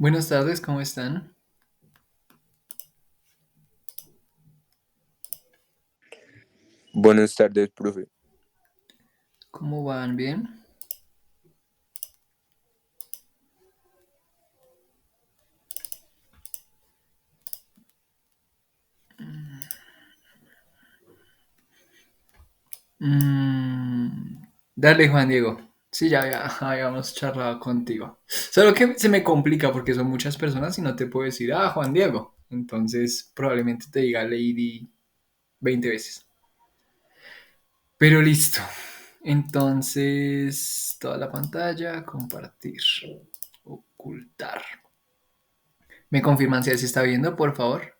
Buenas tardes, ¿cómo están? Buenas tardes, profe. ¿Cómo van? ¿Bien? Dale, Juan Diego. Sí, habíamos charlado contigo. Solo que se me complica porque son muchas personas y no te puedo decir, Juan Diego. Entonces probablemente te diga Lady 20 veces. Pero listo. Entonces, toda la pantalla, compartir, ocultar. ¿Me confirman si así está viendo, por favor?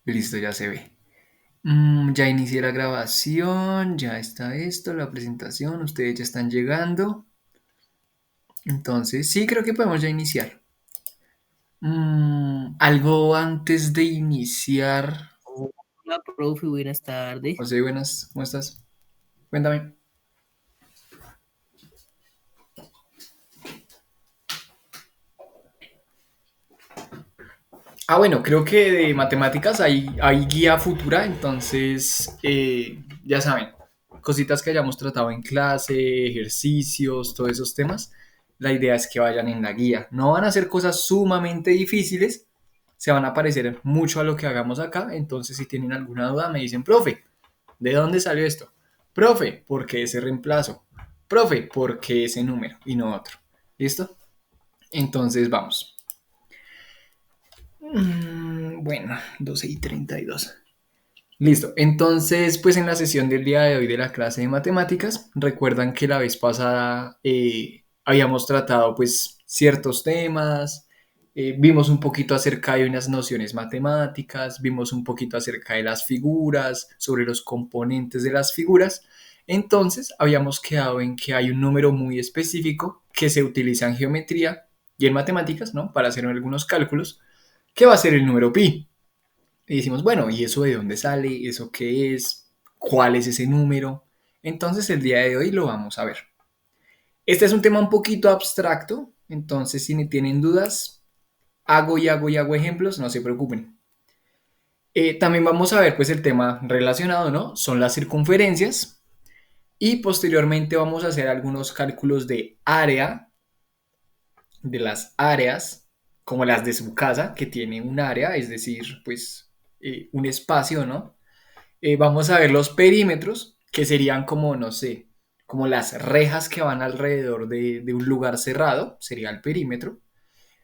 Listo, ya se ve. Ya inicié la grabación, ya está esto, la presentación, ustedes ya están llegando. Entonces, sí, creo que podemos ya iniciar. Algo antes de iniciar. Hola, profe, buenas tardes. José, buenas, ¿cómo estás? Cuéntame. Bueno, creo que de matemáticas hay guía futura, entonces, ya saben, cositas que hayamos tratado en clase, ejercicios, todos esos temas, la idea es que vayan en la guía. No van a ser cosas sumamente difíciles, se van a parecer mucho a lo que hagamos acá, entonces si tienen alguna duda me dicen, profe, ¿de dónde salió esto? Profe, ¿por qué ese reemplazo? Profe, ¿por qué ese número y no otro? ¿Listo? Entonces vamos. Bueno, 12:32. Listo. Entonces, pues en la sesión del día de hoy de la clase de matemáticas, recuerdan que la vez pasada habíamos tratado pues ciertos temas, vimos un poquito acerca de unas nociones matemáticas, vimos un poquito acerca de las figuras, sobre los componentes de las figuras. Entonces, habíamos quedado en que hay un número muy específico que se utiliza en geometría y en matemáticas, ¿no? Para hacer algunos cálculos, que va a ser el número pi. Y decimos, bueno, ¿y eso de dónde sale? ¿Eso qué es? ¿Cuál es ese número? Entonces el día de hoy lo vamos a ver. Este es un tema un poquito abstracto, entonces si tienen dudas, hago ejemplos, no se preocupen. También vamos a ver pues el tema relacionado, ¿no? Son las circunferencias y posteriormente vamos a hacer algunos cálculos de área, de las áreas, como las de su casa, que tiene un área, es decir, pues un espacio, ¿no? Vamos a ver los perímetros, que serían como, no sé, como las rejas que van alrededor de un lugar cerrado, sería el perímetro,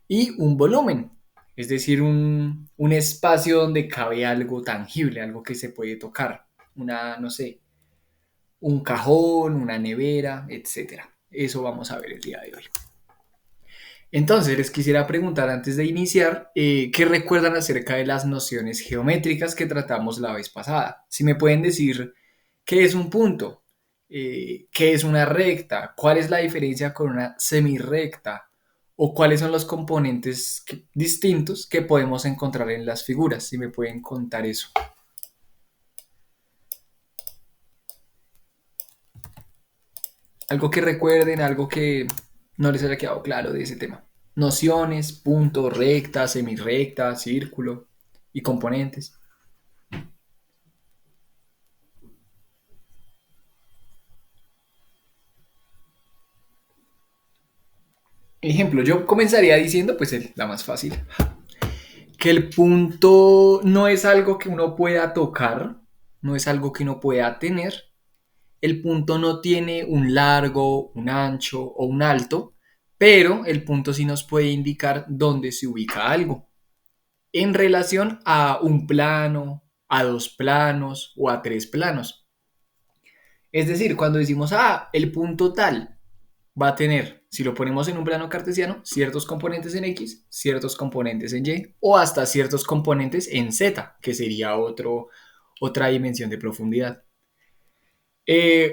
y un volumen, es decir, un espacio donde cabe algo tangible, algo que se puede tocar, una, no sé, un cajón, una nevera, etcétera. Eso vamos a ver el día de hoy. Entonces, les quisiera preguntar antes de iniciar, ¿qué recuerdan acerca de las nociones geométricas que tratamos la vez pasada? Si me pueden decir qué es un punto, qué es una recta, cuál es la diferencia con una semirrecta o cuáles son los componentes distintos que podemos encontrar en las figuras, si me pueden contar eso. Algo que recuerden, algo que no les haya quedado claro de ese tema. Nociones, punto, recta, semirrecta, círculo y componentes. Ejemplo, yo comenzaría diciendo, pues la más fácil, que el punto no es algo que uno pueda tocar, no es algo que uno pueda tener. El punto no tiene un largo, un ancho o un alto, pero el punto sí nos puede indicar dónde se ubica algo en relación a un plano, a dos planos o a tres planos. Es decir, cuando decimos, el punto tal va a tener, si lo ponemos en un plano cartesiano, ciertos componentes en X, ciertos componentes en Y o hasta ciertos componentes en Z, que sería otra dimensión de profundidad.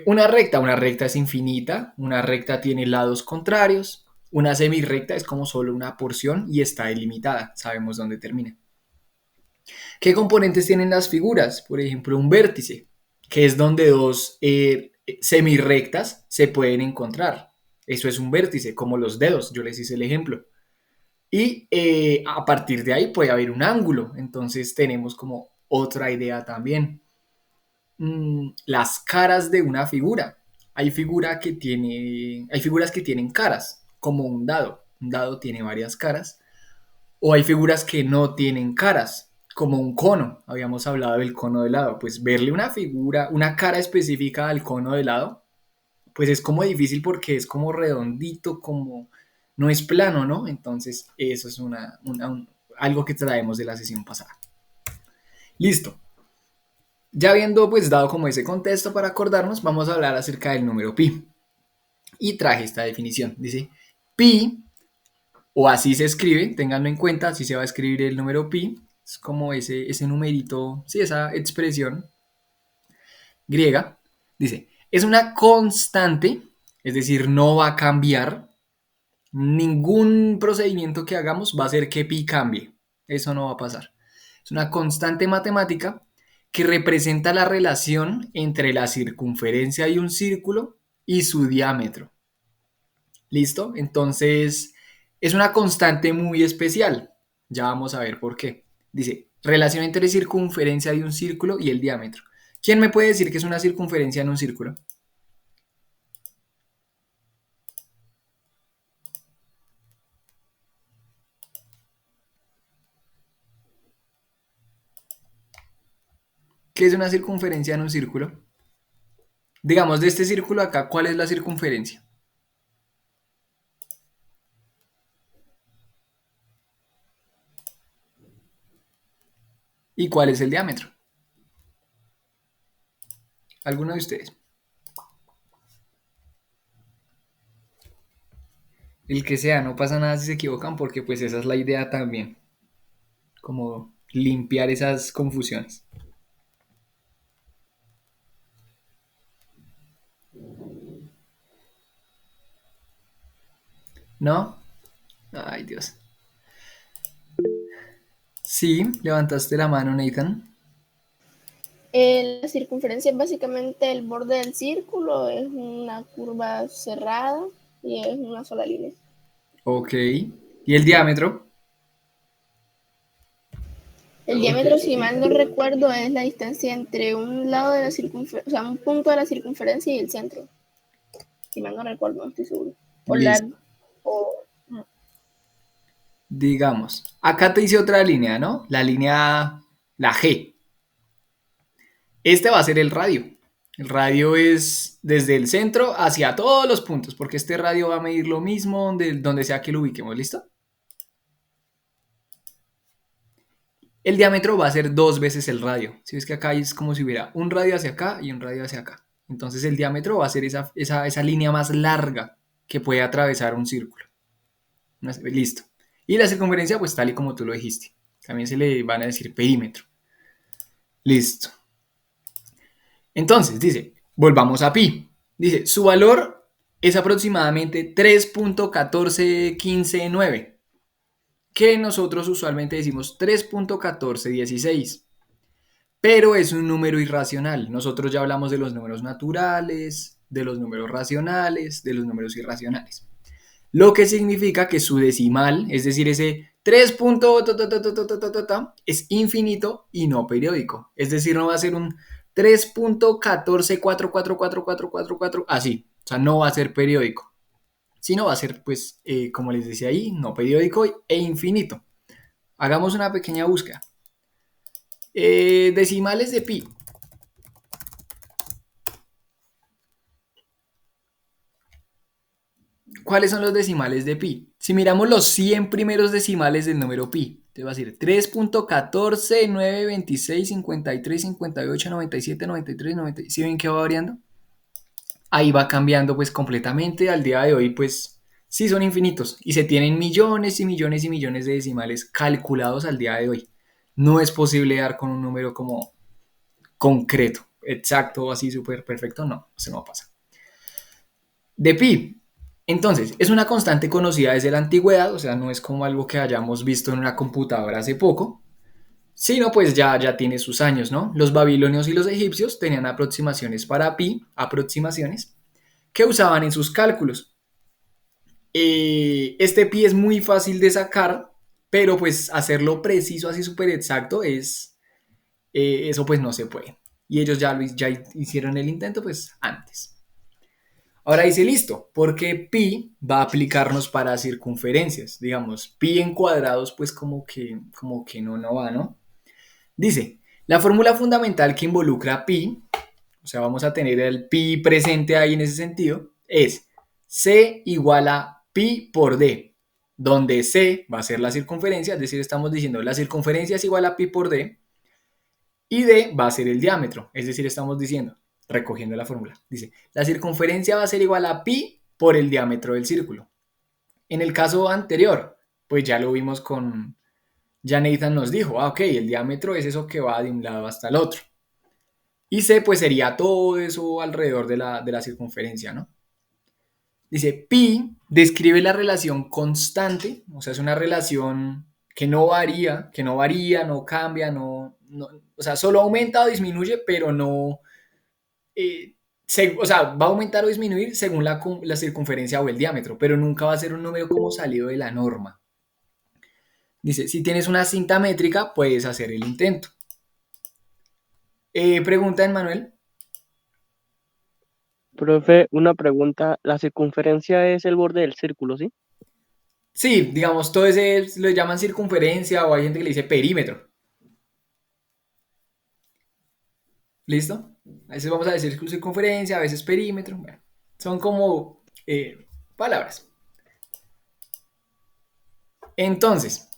Una recta es infinita, una recta tiene lados contrarios, una semirrecta es como solo una porción y está delimitada, sabemos dónde termina. ¿Qué componentes tienen las figuras? Por ejemplo, un vértice, que es donde dos semirrectas se pueden encontrar. Eso es un vértice, como los dedos, yo les hice el ejemplo. Y a partir de ahí puede haber un ángulo, entonces tenemos como otra idea también. Las caras de una figura. Hay figuras que tienen caras, como un dado. Un dado tiene varias caras. O hay figuras que no tienen caras, como un cono. Habíamos hablado del cono de helado. Pues verle una figura, una cara específica al cono de helado, pues es como difícil porque es como redondito, como no es plano, ¿no? Entonces, eso es algo que traemos de la sesión pasada. Listo. Ya habiendo pues dado como ese contexto para acordarnos, vamos a hablar acerca del número pi. Y traje esta definición. Dice, pi, o así se escribe, ténganlo en cuenta, así se va a escribir el número pi. Es como ese numerito, sí, esa expresión griega. Dice, es una constante, es decir, no va a cambiar. Ningún procedimiento que hagamos va a hacer que pi cambie. Eso no va a pasar. Es una constante matemática que representa la relación entre la circunferencia de un círculo y su diámetro. ¿Listo? Entonces, es una constante muy especial. Ya vamos a ver por qué. Dice, relación entre circunferencia de un círculo y el diámetro. ¿Quién me puede decir que es una circunferencia en un círculo? ¿Qué es una circunferencia en un círculo? Digamos, de este círculo acá, ¿cuál es la circunferencia? ¿Y cuál es el diámetro? ¿Alguno de ustedes? El que sea, no pasa nada si se equivocan porque pues esa es la idea también, como limpiar esas confusiones. ¿No? Ay, Dios. Sí, levantaste la mano, Nathan. La circunferencia es básicamente el borde del círculo, es una curva cerrada y es una sola línea. Ok. ¿Y el diámetro? El diámetro, si mal no recuerdo, es la distancia entre un lado de la circunferencia, o sea, un punto de la circunferencia y el centro. Si mal no recuerdo, no estoy seguro. Listo. Digamos, acá te hice otra línea, ¿no? La línea, la G. Este va a ser el radio. El radio es desde el centro hacia todos los puntos, porque este radio va a medir lo mismo donde sea que lo ubiquemos, ¿listo? El diámetro va a ser 2 veces el radio. Si ves que acá es como si hubiera un radio hacia acá y un radio hacia acá. Entonces el diámetro va a ser esa línea más larga que puede atravesar un círculo. Listo. Y la circunferencia, pues tal y como tú lo dijiste. También se le van a decir perímetro. Listo. Entonces, dice, volvamos a pi. Dice, su valor es aproximadamente 3.14159, que nosotros usualmente decimos 3.1416, pero es un número irracional. Nosotros ya hablamos de los números naturales, de los números racionales, de los números irracionales. Lo que significa que su decimal, es decir, ese 3. Es infinito y no periódico. Es decir, no va a ser un 3.14444444, así. O sea, no va a ser periódico. Sino va a ser, pues, como les decía ahí, no periódico e infinito. Hagamos una pequeña búsqueda. Decimales de pi. ¿Cuáles son los decimales de pi? Si miramos los 100 primeros decimales del número pi, te va a decir 3.14, 9, 26, 53, 58, 97, 97. ¿Sí ven que va variando? Ahí va cambiando pues completamente. Al día de hoy pues sí son infinitos y se tienen millones y millones y millones de decimales calculados al día de hoy. No es posible dar con un número como concreto, exacto, así súper perfecto, no, eso no pasa. De pi. Entonces, es una constante conocida desde la antigüedad, o sea, no es como algo que hayamos visto en una computadora hace poco, sino pues ya tiene sus años, ¿no? Los babilonios y los egipcios tenían aproximaciones para pi, aproximaciones, que usaban en sus cálculos. Este pi es muy fácil de sacar, pero pues hacerlo preciso, así súper exacto, eso pues no se puede. Y ellos ya hicieron el intento pues antes. Ahora dice, listo, porque pi va a aplicarnos para circunferencias. Digamos, pi en cuadrados, pues como que no va, ¿no? Dice, la fórmula fundamental que involucra pi, o sea, vamos a tener el pi presente ahí en ese sentido, es c igual a pi por d, donde c va a ser la circunferencia, es decir, estamos diciendo la circunferencia es igual a pi por d, y d va a ser el diámetro, es decir, estamos diciendo, recogiendo la fórmula, dice, la circunferencia va a ser igual a pi por el diámetro del círculo. En el caso anterior, pues ya lo vimos ya Nathan nos dijo, ok, el diámetro es eso que va de un lado hasta el otro. Y c pues sería todo eso alrededor de la circunferencia, ¿no? Dice, pi describe la relación constante, o sea, es una relación que no varía, no cambia, o sea, solo aumenta o disminuye, pero no, o sea, va a aumentar o disminuir según la circunferencia o el diámetro, pero nunca va a ser un número como salido de la norma. Dice, si tienes una cinta métrica, puedes hacer el intento. Pregunta, Manuel. Profe, una pregunta. La circunferencia es el borde del círculo, ¿sí? Sí, digamos, todo ese lo llaman circunferencia o hay gente que le dice perímetro. ¿Listo? A veces vamos a decir circunferencia, a veces perímetro. Bueno, son como palabras. Entonces,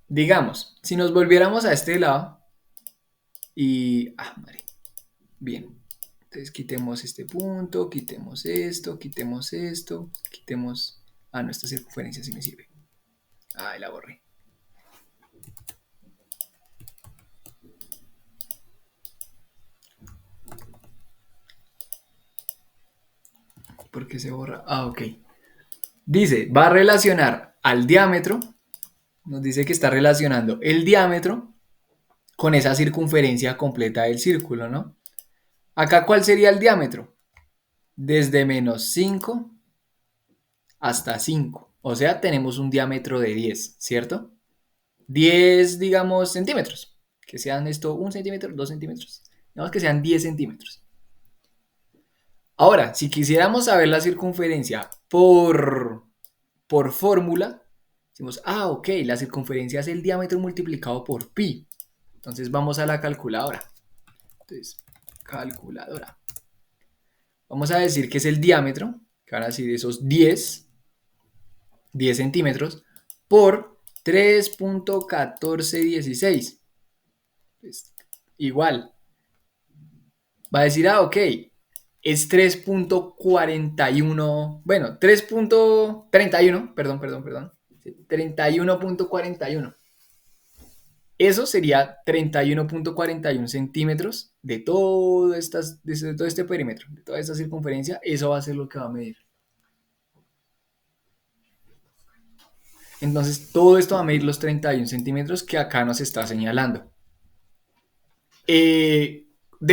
digamos, si nos volviéramos a este lado y... madre. Bien. Entonces quitemos este punto, quitemos esto, quitemos esto, quitemos... no, esta circunferencia sí me sirve. La borré. ¿Por qué se borra? Ok. Dice, va a relacionar al diámetro, nos dice que está relacionando el diámetro con esa circunferencia completa del círculo, ¿no? Acá, ¿cuál sería el diámetro? Desde menos 5 hasta 5. O sea, tenemos un diámetro de 10, ¿cierto? 10, digamos, centímetros. Que sean esto 1 centímetro, 2 centímetros. Digamos que sean 10 centímetros. Ahora, si quisiéramos saber la circunferencia por fórmula, decimos, ok, la circunferencia es el diámetro multiplicado por pi. Entonces vamos a la calculadora. Entonces, calculadora. Vamos a decir que es el diámetro, que van a decir esos 10 centímetros, por 3.1416. Pues, igual. Va a decir, ok, es 3.41, bueno, 3.31, perdón, 31.41. Eso sería 31.41 centímetros de todo este perímetro, de toda esta circunferencia. Eso va a ser lo que va a medir. Entonces, todo esto va a medir los 31 centímetros que acá nos está señalando. ¿De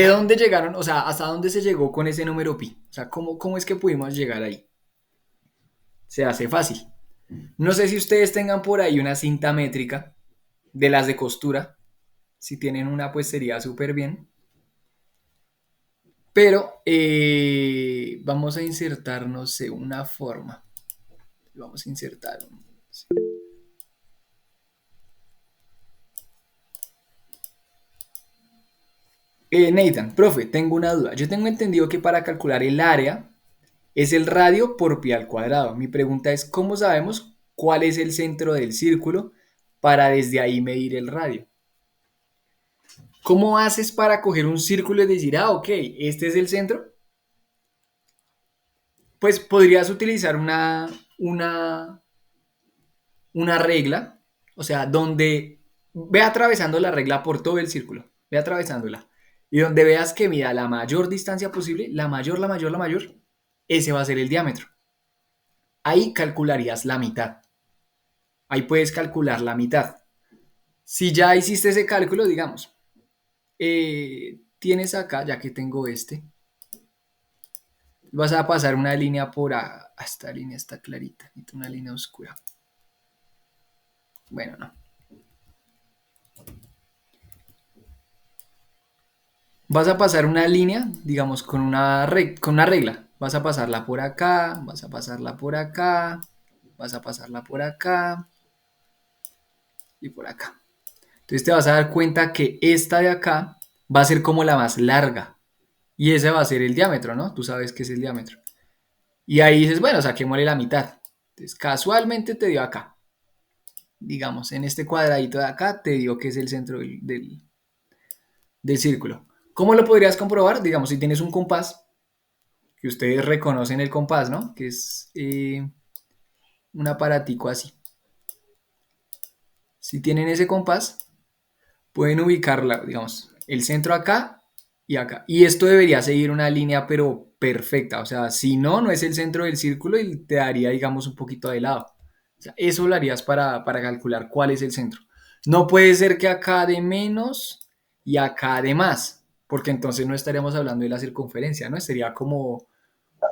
dónde llegaron? O sea, ¿hasta dónde se llegó con ese número pi? O sea, ¿cómo es que pudimos llegar ahí? Se hace fácil. No sé si ustedes tengan por ahí una cinta métrica de las de costura. Si tienen una, pues sería súper bien. Pero vamos a insertar, no sé, una forma. Vamos a insertar Nathan, profe, tengo una duda. Yo tengo entendido que para calcular el área es el radio por pi al cuadrado. Mi pregunta es, ¿cómo sabemos cuál es el centro del círculo para desde ahí medir el radio? ¿Cómo haces para coger un círculo y decir, ok, este es el centro? Pues podrías utilizar una regla, o sea, donde ve atravesando la regla por todo el círculo, ve atravesándola. Y donde veas que mida la mayor distancia posible, la mayor, ese va a ser el diámetro. Ahí calcularías la mitad. Ahí puedes calcular la mitad. Si ya hiciste ese cálculo, digamos, tienes acá, ya que tengo Vas a pasar una línea por esta línea está clarita, necesito una línea oscura. Bueno, no. Vas a pasar una línea, digamos, con una regla. Vas a pasarla por acá, vas a pasarla por acá, vas a pasarla por acá y por acá. Entonces te vas a dar cuenta que esta de acá va a ser como la más larga. Y ese va a ser el diámetro, ¿no? Tú sabes qué es el diámetro. Y ahí dices, bueno, saquémosle la mitad. Entonces casualmente te dio acá. Digamos, en este cuadradito de acá te dio que es el centro del círculo. ¿Cómo lo podrías comprobar? Digamos, si tienes un compás, que ustedes reconocen el compás, ¿no? Que es un aparatico así. Si tienen ese compás, pueden ubicarla, digamos, el centro acá y acá. Y esto debería seguir una línea, pero perfecta. O sea, si no, no es el centro del círculo y te daría, digamos, un poquito de lado. O sea, eso lo harías para calcular cuál es el centro. No puede ser que acá de menos y acá de más, porque entonces no estaríamos hablando de la circunferencia, ¿no? Sería como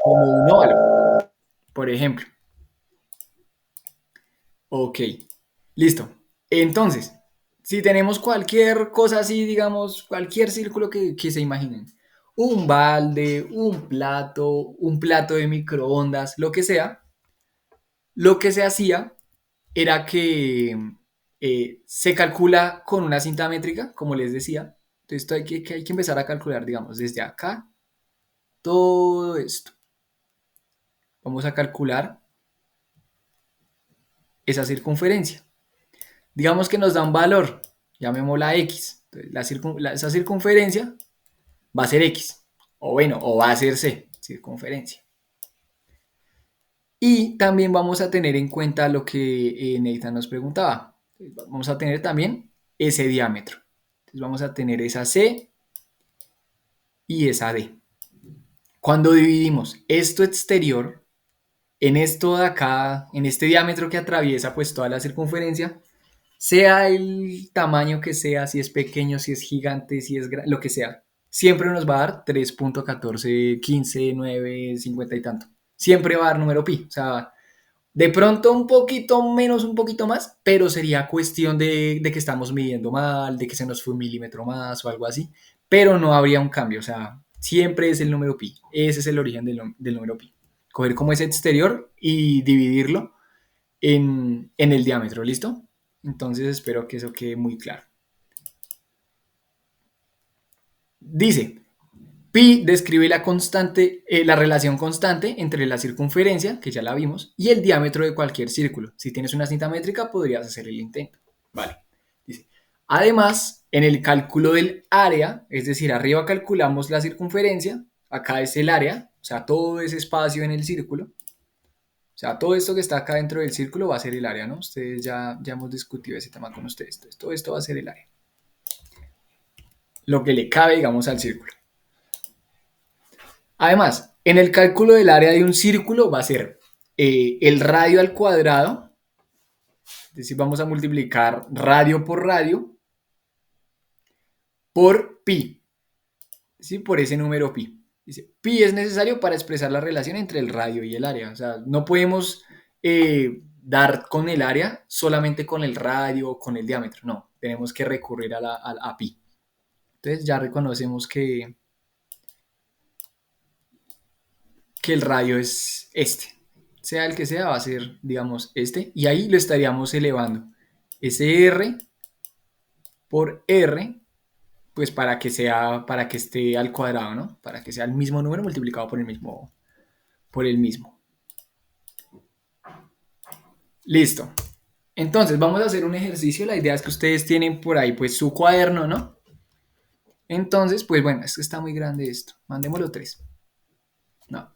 un óvalo, por ejemplo. Ok, listo. Entonces, si tenemos cualquier cosa así, digamos, cualquier círculo que se imaginen, un balde, un plato de microondas, lo que sea, lo que se hacía era que se calcula con una cinta métrica, como les decía. Entonces, esto hay que empezar a calcular, digamos, desde acá, todo esto. Vamos a calcular esa circunferencia. Digamos que nos da un valor, llamémosla X. Entonces, esa circunferencia va a ser X, o bueno, o va a ser C, circunferencia. Y también vamos a tener en cuenta lo que Nathan nos preguntaba. Vamos a tener también ese diámetro. Entonces vamos a tener esa C y esa D. Cuando dividimos esto exterior en esto de acá, en este diámetro que atraviesa pues toda la circunferencia, sea el tamaño que sea, si es pequeño, si es gigante, si es lo que sea, siempre nos va a dar 3.14, 15, 9, 50 y tanto. Siempre va a dar número pi. O sea, de pronto un poquito menos, un poquito más, pero sería cuestión de que estamos midiendo mal, de que se nos fue 1 milímetro más o algo así, pero no habría un cambio. O sea, siempre es el número pi. Ese es el origen del número pi. Coger como ese exterior y dividirlo en el diámetro, ¿listo? Entonces espero que eso quede muy claro. Dice, pi describe la relación constante entre la circunferencia, que ya la vimos, y el diámetro de cualquier círculo. Si tienes una cinta métrica, podrías hacer el intento. Vale. Dice, además, en el cálculo del área, es decir, arriba calculamos la circunferencia, acá es el área, o sea, todo ese espacio en el círculo. O sea, todo esto que está acá dentro del círculo va a ser el área, ¿no? Ustedes ya hemos discutido ese tema con ustedes. Entonces, todo esto va a ser el área. Lo que le cabe, digamos, al círculo. Además, en el cálculo del área de un círculo va a ser el radio al cuadrado. Es decir, vamos a multiplicar radio por pi. ¿Sí? Por ese número pi. Dice, pi es necesario para expresar la relación entre el radio y el área. O sea, no podemos dar con el área solamente con el radio o con el diámetro. No, tenemos que recurrir a pi. Entonces ya reconocemos que el radio es este. Sea el que sea, va a ser, digamos, este. Y ahí lo estaríamos elevando. Ese R por R, pues para que esté al cuadrado, ¿no? Para que sea el mismo número multiplicado por el mismo. Listo. Entonces, vamos a hacer un ejercicio. La idea es que ustedes tienen por ahí, pues, su cuaderno, ¿no? Entonces, pues, bueno, es que está muy grande esto. Mandémoslo 3. No,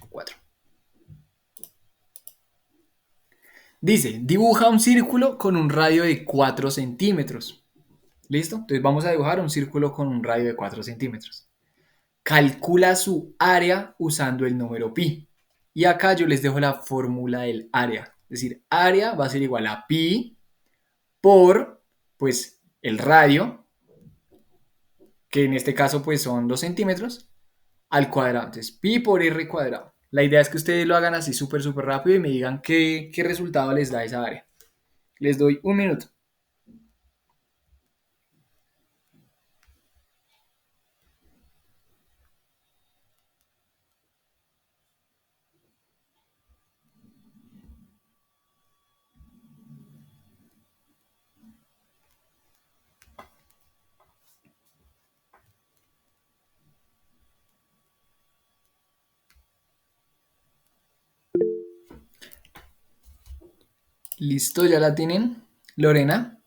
4. Dice, dibuja un círculo con un radio de 4 centímetros. ¿Listo? Entonces vamos a dibujar un círculo con un radio de 4 centímetros. Calcula su área usando el número pi. Y acá yo les dejo la fórmula del área. Es decir, área va a ser igual a pi por, pues, el radio, que en este caso, pues, son 2 centímetros, al cuadrado. Entonces, pi por r cuadrado. La idea es que ustedes lo hagan así súper, súper rápido y me digan qué resultado les da esa área. Les doy un minuto. ¿Listo? ¿Ya la tienen? Lorena.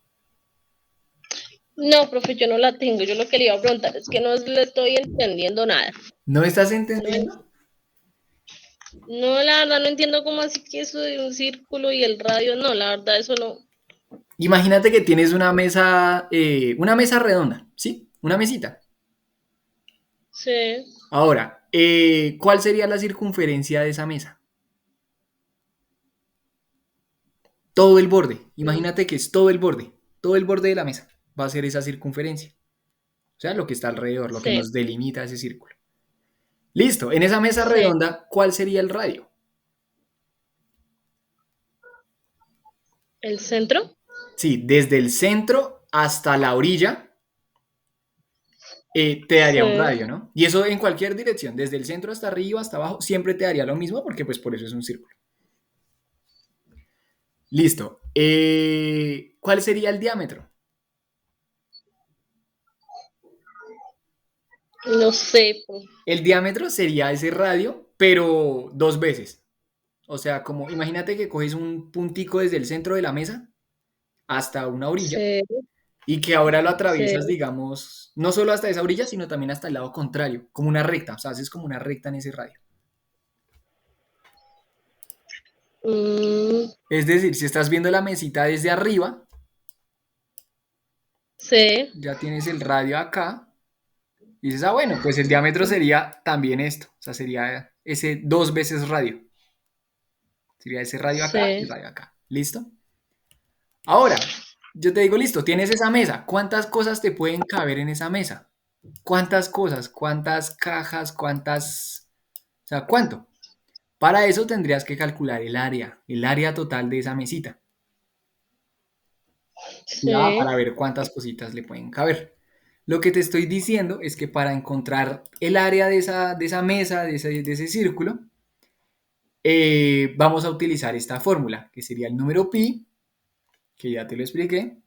No, profe, yo no la tengo. Yo lo que le iba a preguntar es que no le estoy entendiendo nada. ¿No estás No, entendiendo? no, la verdad no entiendo cómo así que eso de un círculo y el radio, no, la verdad eso no. Imagínate que tienes una mesa redonda, ¿sí? Una mesita. Sí, Ahora, ¿cuál sería la circunferencia de esa mesa? Todo el borde. Imagínate que es todo el borde de la mesa va a ser esa circunferencia. O sea, lo que está alrededor, lo que sí, nos delimita ese círculo. Listo, en esa mesa sí. redonda, ¿cuál sería el radio? ¿El centro? Sí, desde el centro hasta la orilla te daría un Sí, radio, ¿no? Y eso en cualquier dirección, desde el centro hasta arriba, hasta abajo, siempre te daría lo mismo porque pues por eso es un círculo. Listo. ¿Cuál sería el diámetro? no sé, pues, El diámetro sería ese radio, pero dos veces. O sea, como imagínate que coges un puntico desde el centro de la mesa hasta una orilla sí, y que ahora lo sí. atraviesas, digamos, no solo hasta esa orilla, sino también hasta el lado contrario, como una recta. O sea, haces como una recta en ese radio. Mm, Es decir, si estás viendo la mesita desde arriba, sí, ya tienes el radio acá. Y dices, ah, bueno, pues el diámetro sería también esto. O sea, sería ese dos veces radio. Sería ese radio acá y sí. radio acá. ¿Listo? Ahora, yo te digo, listo, tienes esa mesa. ¿Cuántas cosas te pueden caber en esa mesa? ¿Cuántas cosas? ¿Cuántas cajas? ¿Cuántas? O sea, ¿cuánto? Para eso tendrías que calcular el área total de esa mesita. Ya, Sí, para ver cuántas cositas le pueden caber. Lo que te estoy diciendo es que para encontrar el área de esa mesa, de ese círculo, vamos a utilizar esta fórmula, que sería el número pi, que ya te lo expliqué,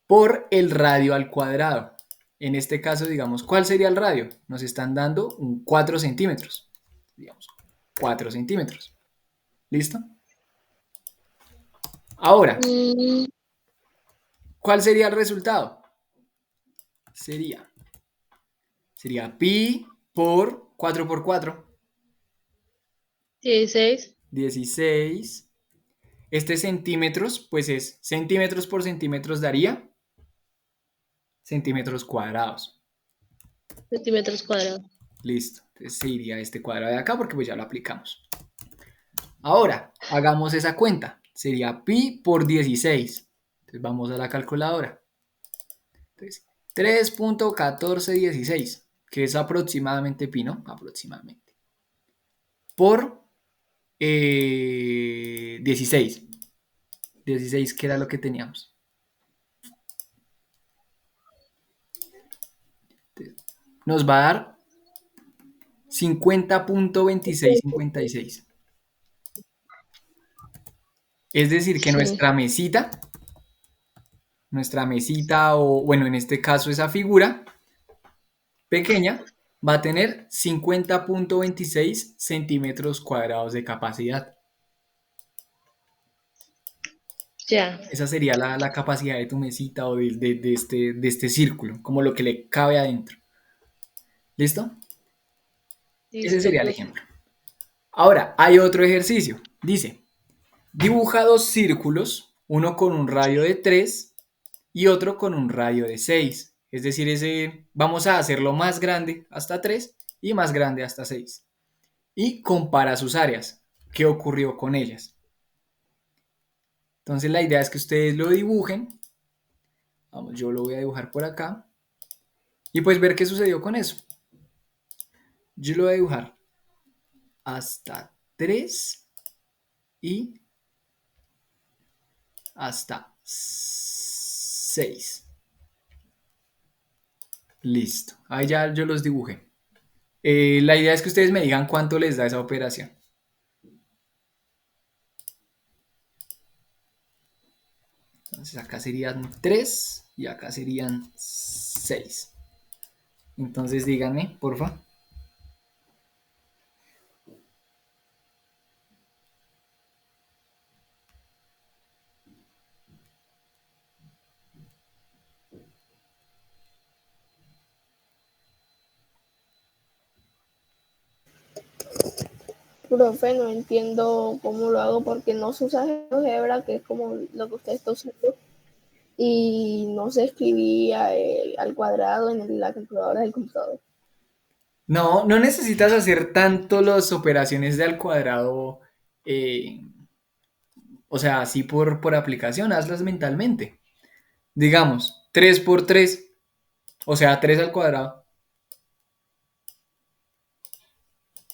por el radio al cuadrado. En este caso, digamos, ¿cuál sería el radio? Nos están dando un 4 centímetros. Digamos, 4 centímetros. ¿Listo? Ahora, mm, ¿cuál sería el resultado? Sería pi por 4 por 4, 16. 16. Este centímetros, pues es centímetros por centímetros daría centímetros cuadrados. Centímetros cuadrados. Listo. Entonces se iría este cuadrado de acá porque pues ya lo aplicamos. Ahora, hagamos esa cuenta. Sería pi por 16. Entonces vamos a la calculadora. Entonces, 3.1416, que es aproximadamente pi, ¿no? Aproximadamente. Por 16. 16, que era lo que teníamos. Nos va a dar 50.2656. Es decir, que Sí. nuestra mesita o bueno, en este caso esa figura pequeña, va a tener 50.26 centímetros cuadrados de capacidad. Ya. Esa sería la capacidad de tu mesita o de este círculo, como lo que le cabe adentro. ¿Listo? Ese Listo, sería el profe. ejemplo. Ahora, hay otro ejercicio. Dice, dibuja dos círculos, uno con un radio de 3 y otro con un radio de 6. Es decir, vamos a hacerlo más grande hasta 3 y más grande hasta 6. Y compara sus áreas. ¿Qué ocurrió con ellas? Entonces la idea es que ustedes lo dibujen. Vamos, yo lo voy a dibujar por acá. Y pues ver qué sucedió con eso. Yo lo voy a dibujar hasta 3 y hasta 6. Listo. Ahí ya yo los dibujé. La idea es que ustedes me digan cuánto les da esa operación. Entonces acá serían 3 y acá serían 6. Entonces díganme, porfa. Profe, no entiendo cómo lo hago porque no se usa GeoGebra, que es como lo que usted está usando, y no se escribía al cuadrado en la calculadora del computador. No, no necesitas hacer tanto las operaciones de al cuadrado, eh, o sea, así por aplicación, hazlas mentalmente. Digamos, 3 por 3, o sea, 3 al cuadrado,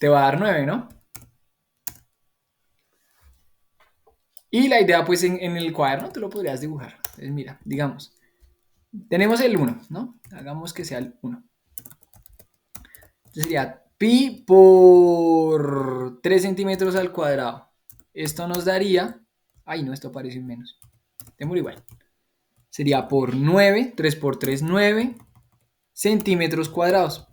te va a dar 9, ¿no? Y la idea, pues, en el cuaderno te lo podrías dibujar. Entonces, mira, digamos, tenemos el 1, ¿no? Hagamos que sea el 1. Entonces sería pi por 3 centímetros al cuadrado. Esto nos daría... Ay, no, esto parece un menos. Démoslo igual. Sería por 9, 3 por 3, 9 centímetros cuadrados.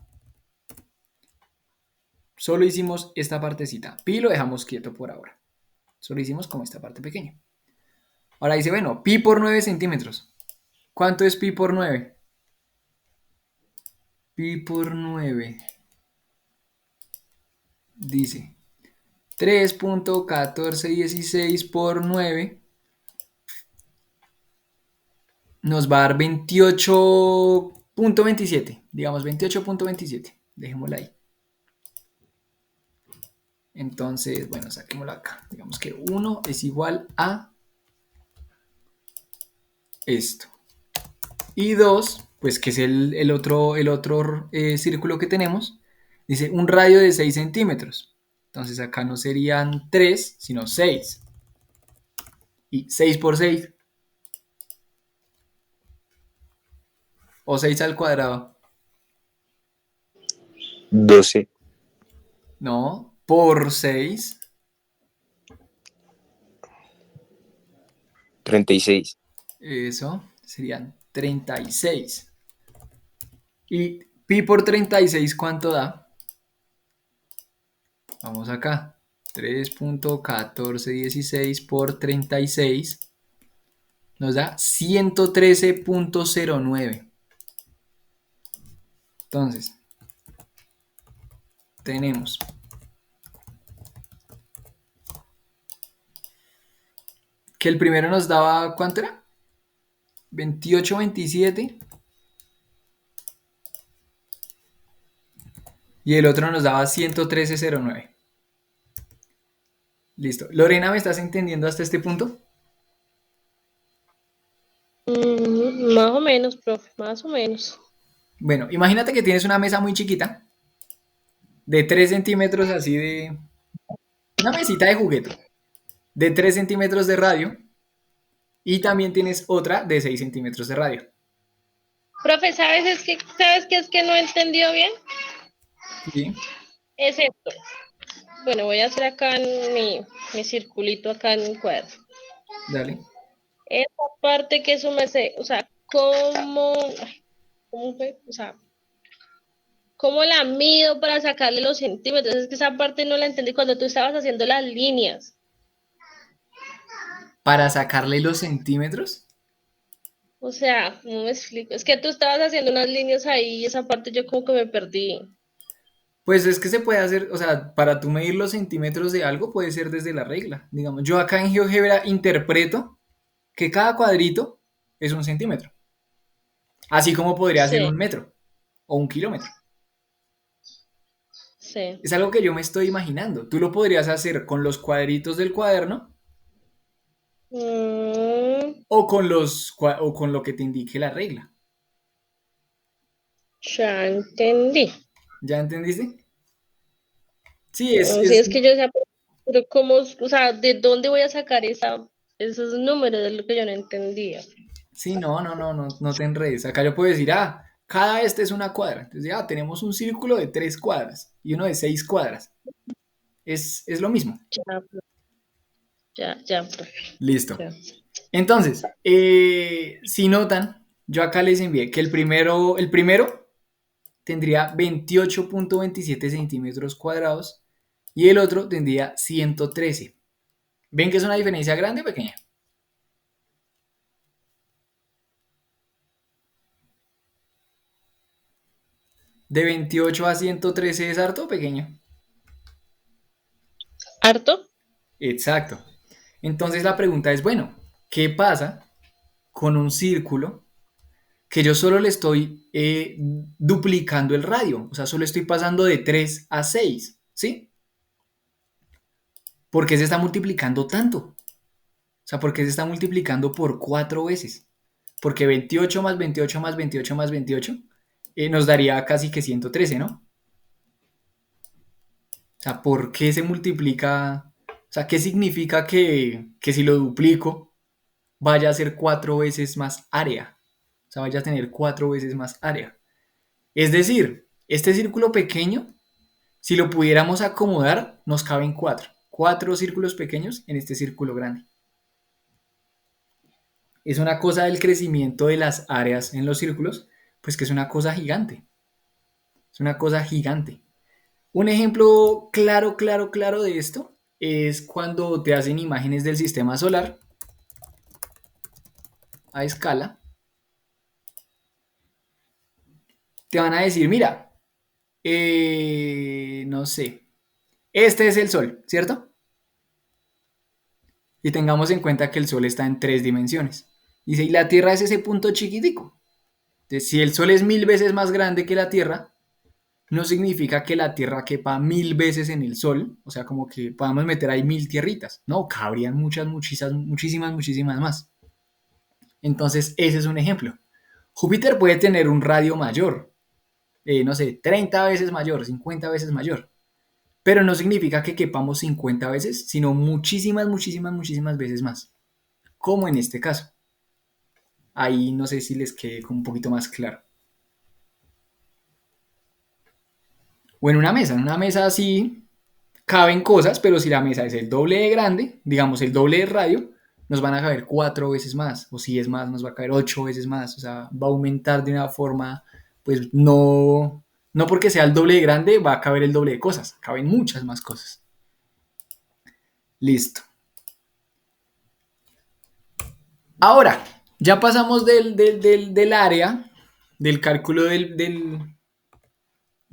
Solo hicimos esta partecita. Pi lo dejamos quieto por ahora. Solo hicimos como esta parte pequeña. Ahora dice, bueno, pi por 9 centímetros. ¿Cuánto es pi por 9? Pi por 9. Dice 3.1416 por 9 nos va a dar 28.27. Digamos 28.27. Dejémosla ahí. Entonces, bueno, saquémoslo acá. Digamos que 1 es igual a esto. Y 2, pues que es el otro círculo que tenemos, dice un radio de 6 centímetros. Entonces acá no serían 3, sino 6. Y 6 por 6. O 6 al cuadrado. 12. No, por 6. 36. Eso, serían 36. ¿Y pi por 36 cuánto da? Vamos acá. 3.1416 por 36 nos da 113.09. Entonces, tenemos que el primero nos daba, ¿cuánto era? 28.27. Y el otro nos daba 113.09. Listo. Lorena, ¿me estás entendiendo hasta este punto? Más o menos, profe, más o menos. Bueno, imagínate que tienes una mesa muy chiquita, de 3 centímetros así de... Una mesita de juguete, de 3 centímetros de radio, y también tienes otra de 6 centímetros de radio. Profe, ¿sabes qué es que no he entendido bien? ¿Sí? Es esto. Bueno, voy a hacer acá en mi circulito acá en mi cuaderno. Dale. Esa parte que eso me sé, o sea, ¿cómo fue? O sea, ¿cómo la mido para sacarle los centímetros? Es que esa parte no la entendí cuando tú estabas haciendo las líneas. Para sacarle los centímetros. O sea, ¿cómo me explico? Es que tú estabas haciendo unas líneas ahí y esa parte yo como que me perdí. Pues es que se puede hacer, o sea, para tú medir los centímetros de algo puede ser desde la regla. Digamos, yo acá en GeoGebra interpreto que cada cuadrito es un centímetro. Así como podría ser Sí, un metro o un kilómetro. sí. Es algo que yo me estoy imaginando. Tú lo podrías hacer con los cuadritos del cuaderno Mm, o con lo que te indique la regla. ya entendí. ¿Ya entendiste? Sí, Sí, es que yo decía, pero ¿cómo, o sea, de dónde voy a sacar esos números? Es lo que yo no entendía. Sí, no te enredes. Acá yo puedo decir, cada este es una cuadra. Entonces, tenemos un círculo de 3 cuadras y uno de 6 cuadras. Es lo mismo. Ya, profe, Listo. ya. Entonces, si notan, yo acá les envié que el primero tendría 28.27 centímetros cuadrados y el otro tendría 113. ¿Ven que es una diferencia grande o pequeña? ¿De 28 a 113 es harto o pequeño? ¿Harto? Exacto. Entonces la pregunta es, bueno, ¿qué pasa con un círculo que yo solo le estoy duplicando el radio? O sea, solo estoy pasando de 3 a 6, ¿sí? ¿Por qué se está multiplicando tanto? O sea, ¿por qué se está multiplicando por 4 veces? Porque 28 más 28 más 28 más 28 nos daría casi que 113, ¿no? O sea, ¿por qué se multiplica? O sea, ¿qué significa que si lo duplico vaya a ser 4 veces más área? O sea, vaya a tener 4 veces más área. Es decir, este círculo pequeño, si lo pudiéramos acomodar, nos caben 4. 4 círculos pequeños en este círculo grande. Es una cosa del crecimiento de las áreas en los círculos, pues que es una cosa gigante. Es una cosa gigante. Un ejemplo claro de esto es cuando te hacen imágenes del sistema solar a escala. Te van a decir, mira, no sé, este es el Sol, ¿cierto? Y tengamos en cuenta que el Sol está en 3 dimensiones. Dice, y la Tierra es ese punto chiquitico. Entonces, si el Sol es 1000 veces más grande que la Tierra, no significa que la Tierra quepa 1000 veces en el Sol, o sea, como que podamos meter ahí 1000 tierritas. No, cabrían muchísimas más. Entonces, ese es un ejemplo. Júpiter puede tener un radio mayor, no sé, 30 veces mayor, 50 veces mayor. Pero no significa que quepamos 50 veces, sino muchísimas veces más. Como en este caso. Ahí no sé si les quede como un poquito más claro. O en una mesa así caben cosas, pero si la mesa es el doble de grande, digamos el doble de radio, nos van a caber 4 veces más, o si es más, nos va a caber 8 veces más, o sea, va a aumentar de una forma, pues no porque sea el doble de grande va a caber el doble de cosas, caben muchas más cosas. Listo. Ahora, ya pasamos del área, del cálculo de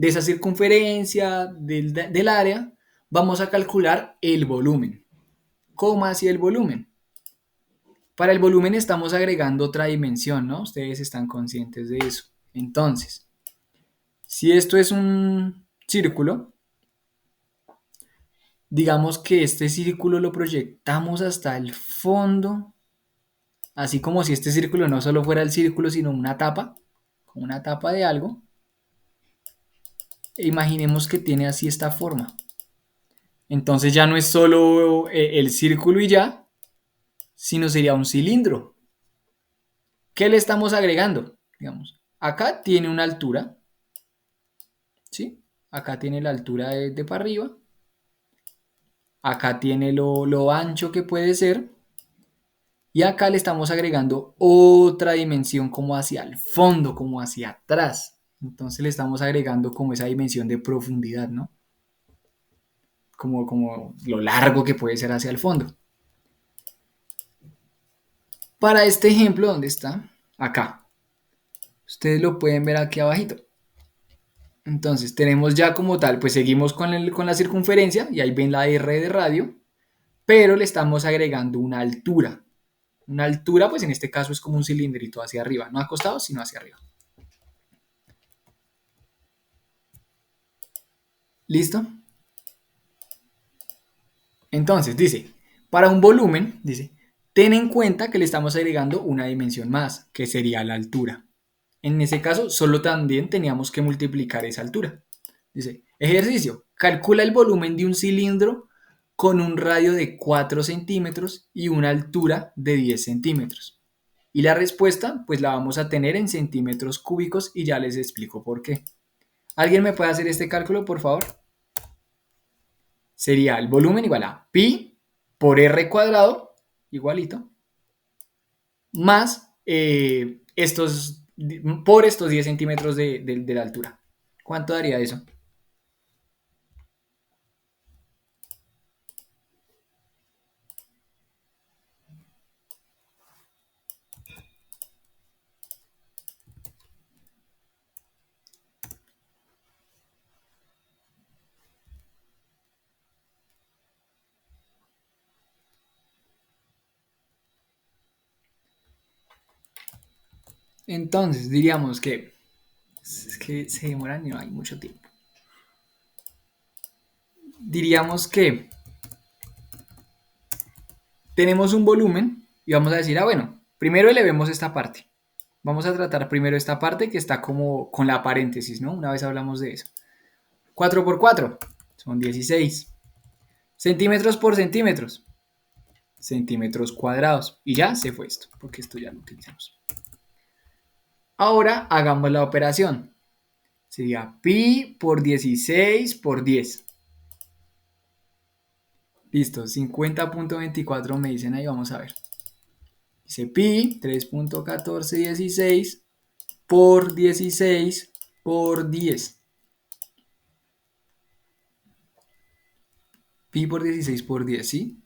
esa circunferencia, del área, vamos a calcular el volumen. ¿Cómo así el volumen? Para el volumen estamos agregando otra dimensión, ¿no? Ustedes están conscientes de eso. Entonces, si esto es un círculo, digamos que este círculo lo proyectamos hasta el fondo, así como si este círculo no solo fuera el círculo, sino una tapa, como una tapa de algo. E imaginemos que tiene así esta forma. Entonces ya no es solo el círculo y ya, sino sería un cilindro. ¿Qué le estamos agregando? Digamos, acá tiene una altura, ¿sí? Acá tiene la altura de para arriba. Acá tiene lo ancho que puede ser. Y acá le estamos agregando otra dimensión como hacia el fondo, como hacia atrás. Entonces le estamos agregando como esa dimensión de profundidad, ¿no? Como lo largo que puede ser hacia el fondo. Para este ejemplo, ¿dónde está? Acá. Ustedes lo pueden ver aquí abajito. Entonces tenemos ya como tal, pues seguimos con la circunferencia y ahí ven la R de radio, pero le estamos agregando una altura. Una altura, pues en este caso es como un cilindrito hacia arriba, no acostado, sino hacia arriba. ¿Listo? Entonces dice, para un volumen, dice, ten en cuenta que le estamos agregando una dimensión más, que sería la altura. En ese caso, solo también teníamos que multiplicar esa altura. Dice, ejercicio, calcula el volumen de un cilindro con un radio de 4 centímetros y una altura de 10 centímetros. Y la respuesta, pues la vamos a tener en centímetros cúbicos y ya les explico por qué. ¿Alguien me puede hacer este cálculo, por favor? Sería el volumen igual a pi por r cuadrado, igualito, más estos 10 centímetros de la altura. ¿Cuánto daría eso? Entonces, diríamos que es que se demoran y no hay mucho tiempo. Diríamos que tenemos un volumen y vamos a decir, bueno, primero elevemos esta parte. Vamos a tratar primero esta parte que está como con la paréntesis, ¿no? Una vez hablamos de eso. 4 por 4 son 16. Centímetros por centímetros. Centímetros cuadrados. Y ya se fue esto, porque esto ya lo utilizamos. Ahora hagamos la operación. Sería pi por 16 por 10. Listo, 50.24 me dicen ahí, vamos a ver. Dice pi 3.1416 por 16 por 10. Pi por 16 por 10, ¿sí?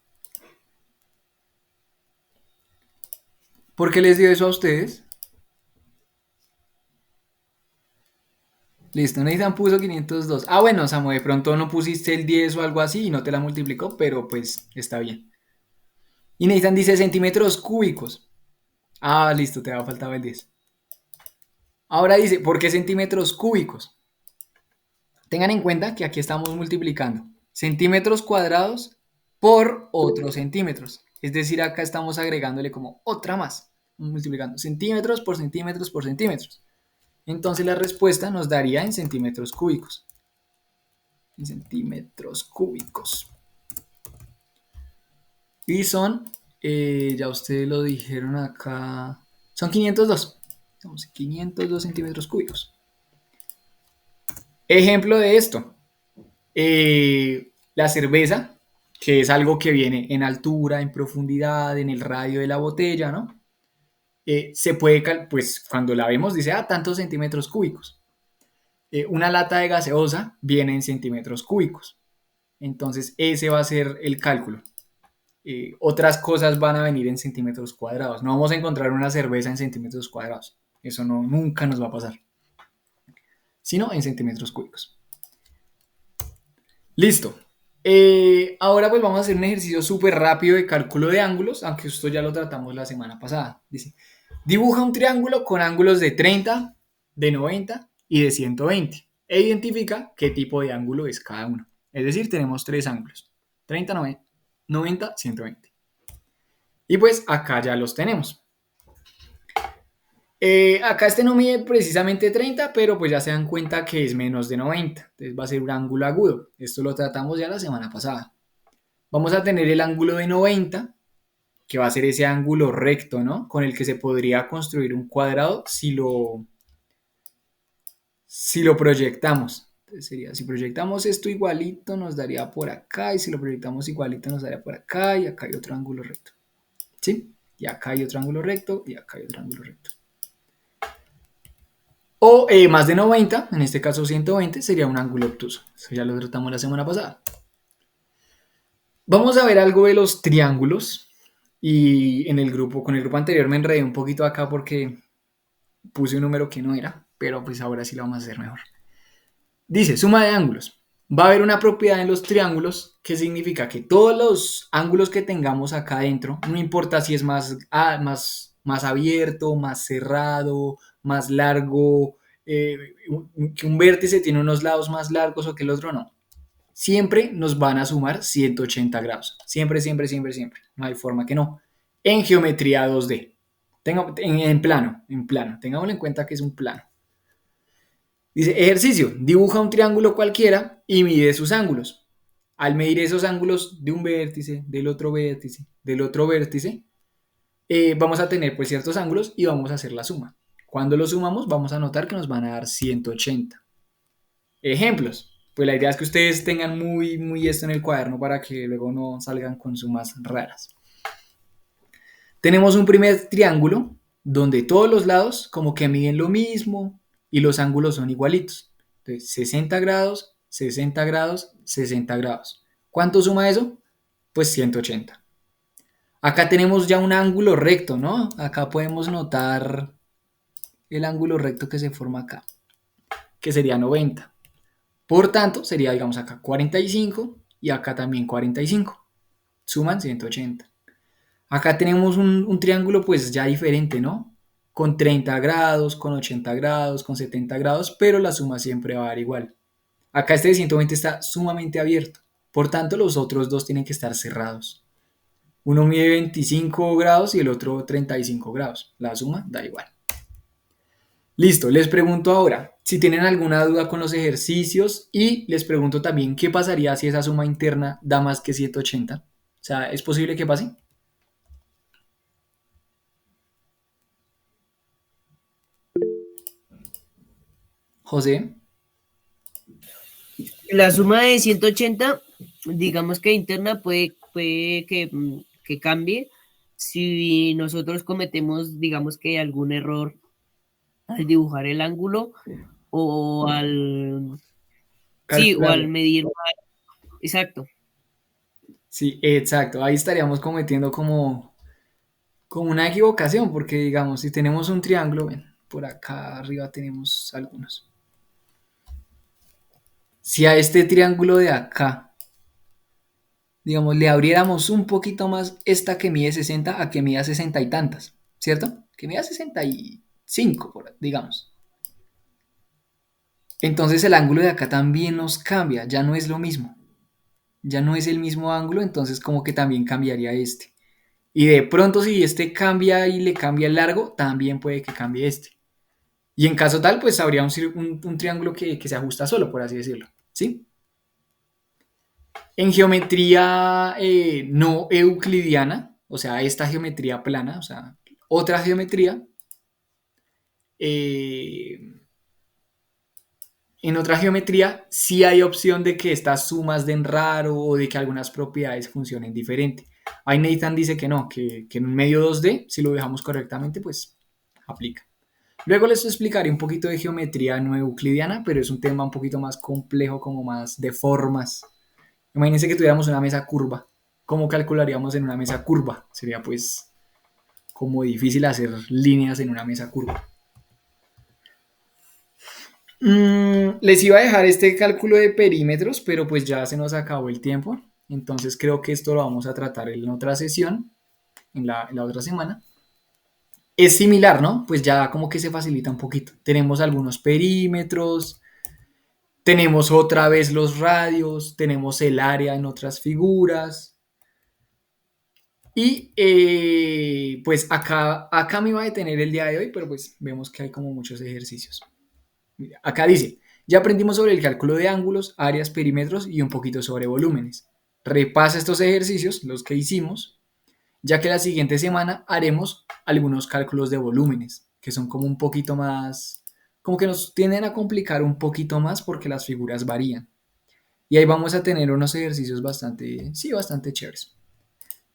¿Por qué les dio eso a ustedes? Listo, Nathan puso 502. Bueno, Samu, de pronto no pusiste el 10 o algo así y no te la multiplicó, pero pues está bien. Y Nathan dice centímetros cúbicos. Listo, te ha faltado el 10. Ahora dice, ¿por qué centímetros cúbicos? Tengan en cuenta que aquí estamos multiplicando centímetros cuadrados por otros centímetros. Es decir, acá estamos agregándole como otra más, multiplicando centímetros por centímetros por centímetros. Entonces la respuesta nos daría en centímetros cúbicos. En centímetros cúbicos. Y son, ya ustedes lo dijeron acá, son 502. Estamos 502 centímetros cúbicos. Ejemplo de esto. La cerveza, que es algo que viene en altura, en profundidad, en el radio de la botella, ¿no? Se puede, pues cuando la vemos dice, tantos centímetros cúbicos. Una lata de gaseosa viene en centímetros cúbicos. Entonces ese va a ser el cálculo. Otras cosas van a venir en centímetros cuadrados. No vamos a encontrar una cerveza en centímetros cuadrados. Eso nunca nos va a pasar. Sino en centímetros cúbicos. Listo. Ahora pues vamos a hacer un ejercicio súper rápido de cálculo de ángulos, aunque esto ya lo tratamos la semana pasada. Dice, dibuja un triángulo con ángulos de 30, de 90 y de 120 e identifica qué tipo de ángulo es cada uno. Es decir, tenemos tres ángulos, 30, 90, 120. Y pues acá ya los tenemos. Acá este no mide precisamente 30, pero pues ya se dan cuenta que es menos de 90. Entonces va a ser un ángulo agudo. Esto lo tratamos ya la semana pasada. Vamos a tener el ángulo de 90, que va a ser ese ángulo recto, ¿no? Con el que se podría construir un cuadrado si lo proyectamos. Entonces sería, si proyectamos esto igualito nos daría por acá, y si lo proyectamos igualito nos daría por acá, y acá hay otro ángulo recto. ¿Sí? Y acá hay otro ángulo recto, y acá hay otro ángulo recto. O más de 90, en este caso 120, sería un ángulo obtuso. Eso ya lo tratamos la semana pasada. Vamos a ver algo de los triángulos. Y con el grupo anterior me enredé un poquito acá porque puse un número que no era, pero pues ahora sí lo vamos a hacer mejor. Dice, suma de ángulos. Va a haber una propiedad en los triángulos que significa que todos los ángulos que tengamos acá adentro, no importa si es más abierto, más cerrado, más largo, que un vértice tiene unos lados más largos o que el otro no. Siempre nos van a sumar 180 grados. Siempre, siempre, siempre, siempre. No hay forma que no. En geometría 2D. En plano. Tengámoslo en cuenta que es un plano. Dice, ejercicio, dibuja un triángulo cualquiera y mide sus ángulos. Al medir esos ángulos de un vértice, del otro vértice, del otro vértice, vamos a tener pues ciertos ángulos y vamos a hacer la suma. Cuando lo sumamos vamos a notar que nos van a dar 180. Ejemplos. Pues la idea es que ustedes tengan muy esto en el cuaderno para que luego no salgan con sumas raras. Tenemos un primer triángulo donde todos los lados como que miden lo mismo y los ángulos son igualitos. Entonces, 60 grados, 60 grados, 60 grados. ¿Cuánto suma eso? Pues 180. Acá tenemos ya un ángulo recto, ¿no? Acá podemos notar el ángulo recto que se forma acá, que sería 90. Por tanto, sería, digamos, acá 45 y acá también 45. Suman 180. Acá tenemos un triángulo pues ya diferente, ¿no? Con 30 grados, con 80 grados, con 70 grados, pero la suma siempre va a dar igual. Acá este de 120 está sumamente abierto. Por tanto, los otros dos tienen que estar cerrados. Uno mide 25 grados y el otro 35 grados. La suma da igual. Listo, les pregunto ahora si tienen alguna duda con los ejercicios y les pregunto también qué pasaría si esa suma interna da más que 180. O sea, ¿es posible que pase? José. La suma de 180, digamos que interna puede que cambie si nosotros cometemos, digamos que algún error al dibujar el ángulo o al, sí, o al medir mal. Exacto. Sí, exacto. Ahí estaríamos cometiendo como una equivocación, porque digamos, si tenemos un triángulo, ven, por acá arriba tenemos algunos. Si a este triángulo de acá, digamos, le abriéramos un poquito más esta que mide 60 a que mida 60 y tantas, ¿cierto? Que mida 65, digamos. Entonces el ángulo de acá también nos cambia, ya no es lo mismo. Ya no es el mismo ángulo, entonces como que también cambiaría este. Y de pronto si este cambia y le cambia el largo, también puede que cambie este. Y en caso tal, pues habría un triángulo que se ajusta solo, por así decirlo. ¿Sí? En geometría no euclidiana, o sea, esta geometría plana, o sea, otra geometría, en otra geometría sí hay opción de que estas sumas den raro o de que algunas propiedades funcionen diferente. Ahí Nathan dice que no, que en un medio 2D, si lo dejamos correctamente, pues aplica. Luego les explicaré un poquito de geometría no euclidiana, pero es un tema un poquito más complejo, como más de formas. Imagínense que tuviéramos una mesa curva. ¿Cómo calcularíamos en una mesa curva? Sería pues como difícil hacer líneas en una mesa curva. Les iba a dejar este cálculo de perímetros, pero pues ya se nos acabó el tiempo. Entonces creo que esto lo vamos a tratar en otra sesión, en la otra semana. Es similar, ¿no? Pues ya como que se facilita un poquito. Tenemos algunos perímetros, tenemos otra vez los radios, tenemos el área en otras figuras. Y pues acá me iba a detener el día de hoy, pero pues vemos que hay como muchos ejercicios. Mira, acá dice, ya aprendimos sobre el cálculo de ángulos, áreas, perímetros y un poquito sobre volúmenes. Repasa estos ejercicios, los que hicimos, ya que la siguiente semana haremos algunos cálculos de volúmenes, que son como un poquito más, como que nos tienden a complicar un poquito más porque las figuras varían. Y ahí vamos a tener unos ejercicios bastante chéveres.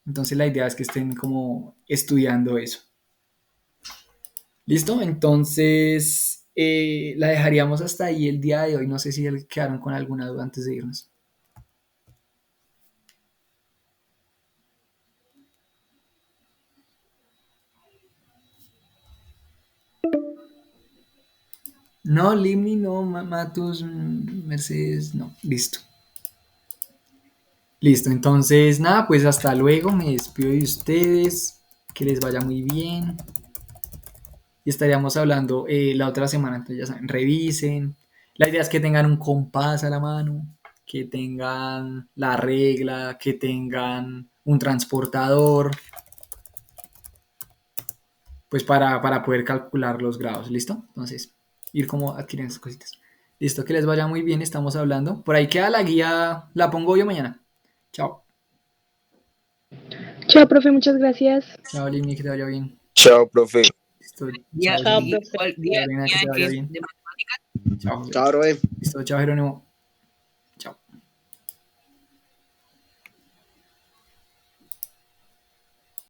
Entonces la idea es que estén como estudiando eso. ¿Listo? Entonces la dejaríamos hasta ahí el día de hoy. No sé si quedaron con alguna duda antes de irnos. No, Limni, no, Matus, Mercedes, no. Listo. Listo, entonces nada, pues hasta luego. Me despido de ustedes. Que les vaya muy bien. Y estaríamos hablando la otra semana. Entonces ya saben, revisen. La idea es que tengan un compás a la mano, que tengan la regla, que tengan un transportador, pues para poder calcular los grados, ¿listo? Entonces, ir como adquiriendo esas cositas. Listo, que les vaya muy bien, estamos hablando. Por ahí queda la guía, la pongo hoy o mañana. Chao. Chao, profe, muchas gracias. Chao, Lini, que te vaya bien. Chao, profe. Listo, Día, chao, Chao, Jerónimo. profe. día Lorena, que te que vaya es bien. de matemáticas. Chao. Chao, profe. Listo, chao, Jerónimo.